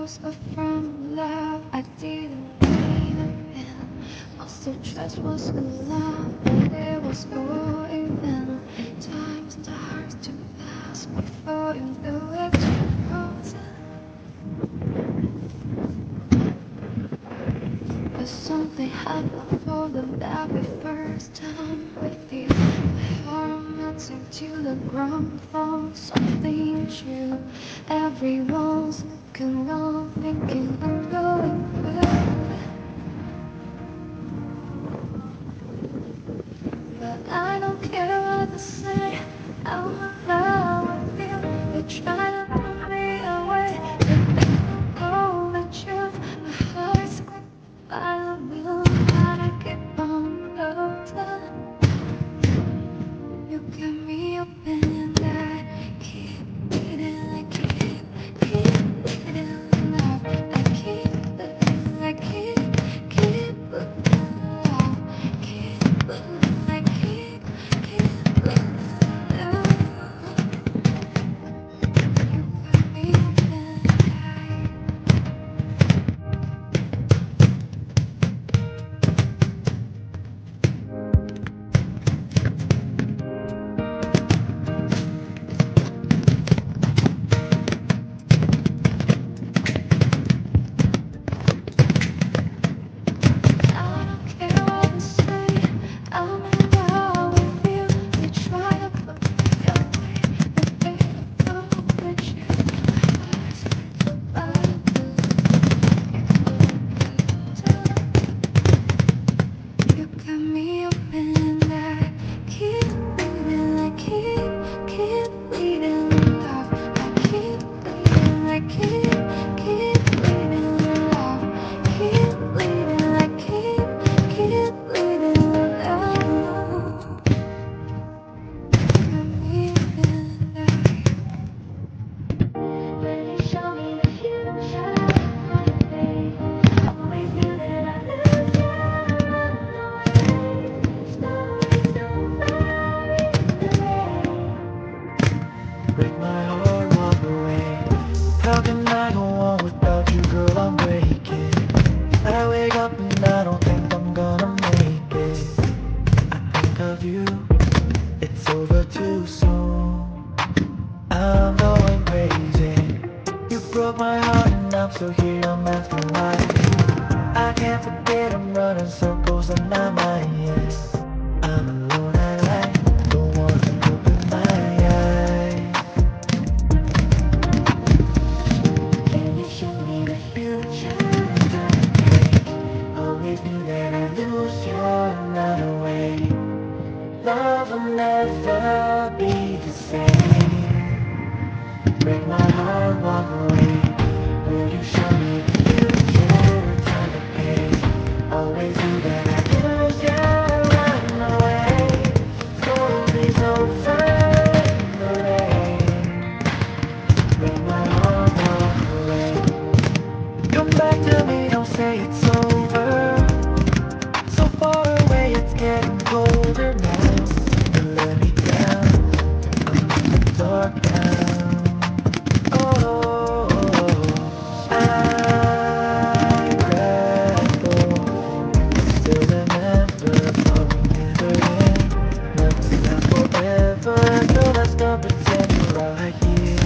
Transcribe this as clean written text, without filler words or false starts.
was a from love I didn't even feel. My soul trust was alive, but it was going down. Time starts to pass before you know it, you're frozen. But something happened for the very first time with you. My heart melting to the ground for something true. Everyone's looking around, thinking I'm going through. But I don't care what they say, I'm in love with you. They try to put me away, but they don't know the truth. My heart's I will gotta keep on holding. You got me open and I keep bleeding. I keep bleeding love. I keep bleeding. I keep bleeding love. Keep bleeding. I keep bleeding love. You got me open and I don't care what they say, I'm in love with you. They try to put me away, but they don't know the truth. My heart's you got me open and I keep bleeding. I keep bleeding love. I keep bleeding. I keep bleeding love. Keep bleeding. I keep bleeding love. Got me open and when you show me the future, always knew that I lose you. Break my heart, walk away. How can I go on without you, girl? I'm breaking. I wake up and I don't think I'm gonna make it. I think of you, it's over too soon. I'm going crazy. You broke my heart and I'm still here, I'm asking why. I can't forget, I'm running circles in my mind, yes. I'm alone at night, don't want to open my eyes. can you show me the future? Always knew that I'd lose you, run away. Love will never be the same. Break my heart, walk away. Will you show me the future? Turn the page. Always knew that I'd lose you, run away. Story's over in the rain. Break my heart, walk away. Come back to me, don't say it's over. So far away, it's getting colder now. You let me down, I'm in the dark now. Oh, I grapple, still remember falling never in. Nothing lasts forever, so let's stop pretending right here.